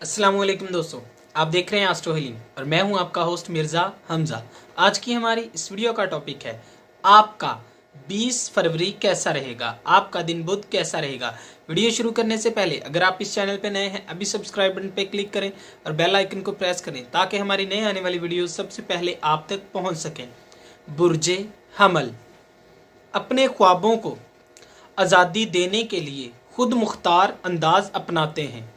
अस्सलामुअलैकुम दोस्तों, आप देख रहे हैं एस्ट्रो हीलिंग और मैं हूं आपका होस्ट मिर्ज़ा हमजा। आज की हमारी इस वीडियो का टॉपिक है आपका 20 फरवरी कैसा रहेगा, आपका दिन बुध कैसा रहेगा। वीडियो शुरू करने से पहले अगर आप इस चैनल पर नए हैं अभी सब्सक्राइब बटन पर क्लिक करें और बेल आइकन को प्रेस करें ताकि हमारी नए आने वाली वीडियो सबसे पहले आप तक पहुँच सकें। बुर्जे हमल अपने ख्वाबों को आज़ादी देने के लिए खुद मुख्तार अंदाज अपनाते हैं।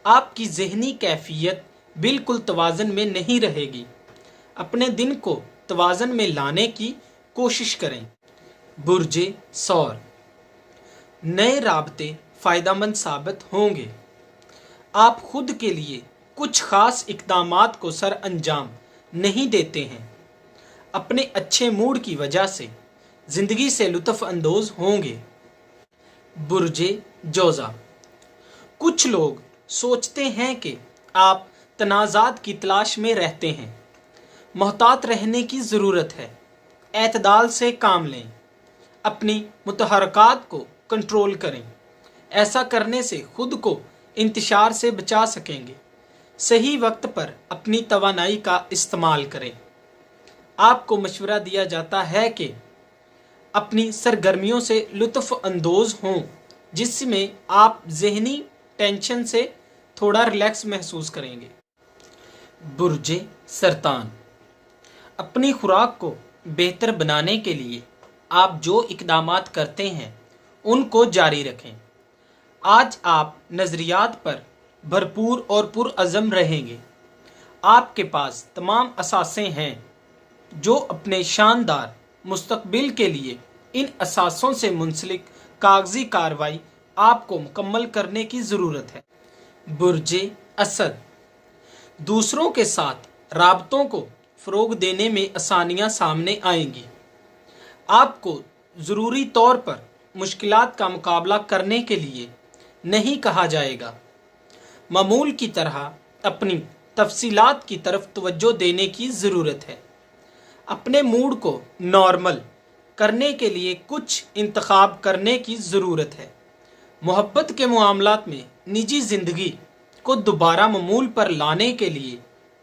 आपकी ज़हनी कैफियत बिल्कुल तवाज़न में नहीं रहेगी। अपने दिन को तवाज़न में लाने की कोशिश करें। बुर्जे सौर नए राबते फ़ायदेमंद साबित होंगे। आप खुद के लिए कुछ ख़ास इक़दामात को सर अंजाम नहीं देते हैं। अपने अच्छे मूड की वजह से ज़िंदगी से लुत्फ़ अंदोज़ होंगे। बुर्जे जोज़ा कुछ लोग सोचते हैं कि आप तनाज़ात की तलाश में रहते हैं। मोहतात रहने की ज़रूरत है। एतदाल से काम लें। अपनी मुतहरकात को कंट्रोल करें। ऐसा करने से खुद को इंतशार से बचा सकेंगे। सही वक्त पर अपनी तवानाई का इस्तेमाल करें। आपको मशवरा दिया जाता है कि अपनी सरगर्मियों से लुत्फ़ अंदोज़ हों, जिसमें आप ज़हनी टेंशन से थोड़ा रिलैक्स महसूस करेंगे। बुर्जे सरतान अपनी खुराक को बेहतर बनाने के लिए आप जो इक़दामात करते हैं उनको जारी रखें। आज आप नज़रियात पर भरपूर और पुरअज़म रहेंगे। आपके पास तमाम असासें हैं जो अपने शानदार मुस्तकबिल के लिए इन असासों से मुंसलिक कागजी कार्रवाई आपको मुकम्मल करने की ज़रूरत है। बुर्जे असद दूसरों के साथ राबतों को फ़रोग देने में आसानियां सामने आएंगी। आपको ज़रूरी तौर पर मुश्किलात का मुकाबला करने के लिए नहीं कहा जाएगा। मामूल की तरह अपनी तफसीलात की तरफ तवज्जो देने की ज़रूरत है। अपने मूड को नॉर्मल करने के लिए कुछ इंतखाब करने की ज़रूरत है। मोहब्बत के मामलात में निजी ज़िंदगी को दोबारा मामूल पर लाने के लिए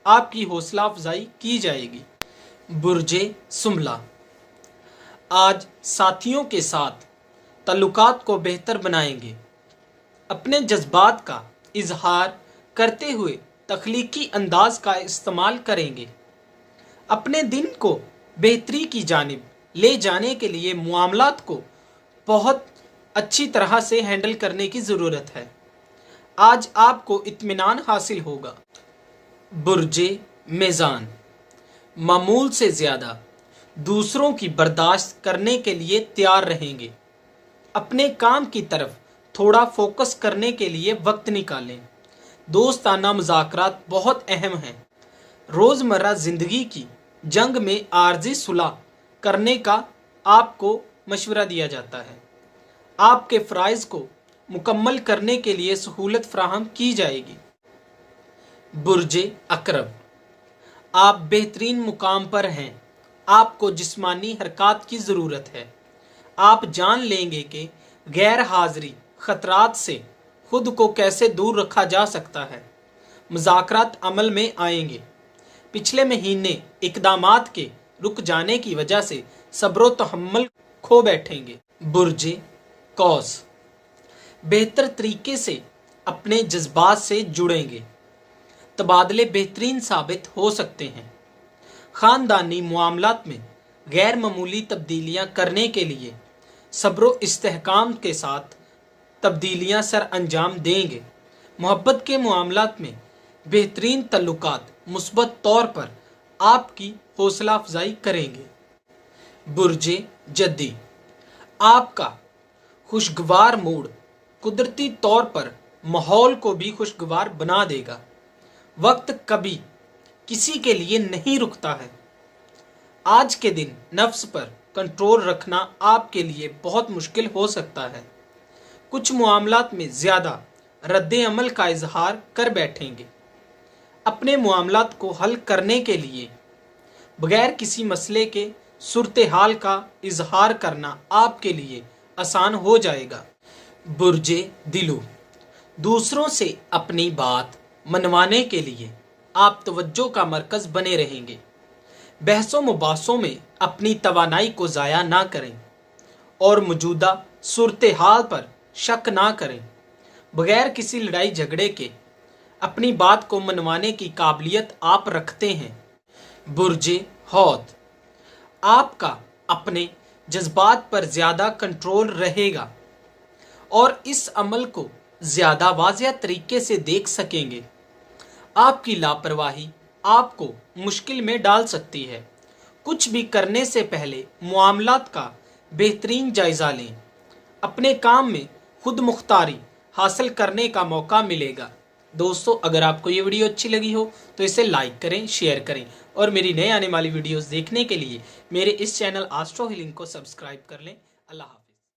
आपकी हौसला अफजाई की जाएगी। बुर्जे सुमला आज साथियों के साथ ताल्लुकात को बेहतर बनाएंगे। अपने जज्बात का इजहार करते हुए तख्लीकी अंदाज का इस्तेमाल करेंगे। अपने दिन को बेहतरी की जानिब ले जाने के लिए मामलात को बहुत अच्छी तरह से हैंडल करने की ज़रूरत है। आज आपको इत्मीनान हासिल होगा। बुर्जे मेज़ान मामूल से ज़्यादा दूसरों की बर्दाश्त करने के लिए तैयार रहेंगे। अपने काम की तरफ थोड़ा फोकस करने के लिए वक्त निकालें। दोस्ताना मुज़ाकरात बहुत अहम हैं। रोज़मर्रा ज़िंदगी की जंग में आर्जी सुलह करने का आपको मशवरा दिया जाता है। आपके फ़राइज़ को मुकम्मल करने के लिए सहूलत फ़राहम की जाएगी। बुर्जे अकरब आप बेहतरीन मुकाम पर हैं। आपको जिस्मानी हरकत की ज़रूरत है। आप जान लेंगे कि गैर हाज़िरी ख़तरात से खुद को कैसे दूर रखा जा सकता है। मुज़ाकरात अमल में आएंगे। पिछले महीने इक़दामात के रुक जाने की वजह से सब्र व तहम्मुल खो बैठेंगे। बुर्जे कौस बेहतर तरीके से अपने जज्बात से जुड़ेंगे। तबादले बेहतरीन साबित हो सकते हैं। ख़ानदानी मामलात में गैर मामूली तब्दीलियां करने के लिए सब्र व इस्तेहकाम के साथ तब्दीलियां सर अंजाम देंगे। मोहब्बत के मामलात में बेहतरीन तल्लुकात मुस्बत तौर पर आपकी हौसला अफजाई करेंगे। बुर्जे जद्दी आपका खुशगवार मूड कुदरती तौर पर माहौल को भी खुशगवार बना देगा। वक्त कभी किसी के लिए नहीं रुकता है। आज के दिन नफ्स पर कंट्रोल रखना आपके लिए बहुत मुश्किल हो सकता है। कुछ मामलात में ज़्यादा रद्द अमल का इजहार कर बैठेंगे। अपने मामलात को हल करने के लिए बगैर किसी मसले के सूरत हाल का इजहार करना आपके लिए आसान हो जाएगा। बुर्जे दिलू दूसरों से अपनी बात मनवाने के लिए आप तवज्जो का मरकज बने रहेंगे। बहसों मुबासों में अपनी तवानाई को ज़ाया ना करें और मौजूदा सूरत हाल पर शक ना करें। बगैर किसी लड़ाई झगड़े के अपनी बात को मनवाने की काबिलियत आप रखते हैं। बुर्जे हौत, आपका अपने जज्बात पर ज़्यादा कंट्रोल रहेगा और इस अमल को ज़्यादा वाज़िह तरीके से देख सकेंगे। आपकी लापरवाही आपको मुश्किल में डाल सकती है। कुछ भी करने से पहले मामलात का बेहतरीन जायज़ा लें। अपने काम में खुद मुख्तारी हासिल करने का मौका मिलेगा। दोस्तों, अगर आपको ये वीडियो अच्छी लगी हो तो इसे लाइक करें, शेयर करें और मेरी नए आने वाली वीडियोस देखने के लिए मेरे इस चैनल एस्ट्रो हीलिंग को सब्सक्राइब कर लें। अल्लाह हाफ़िज़।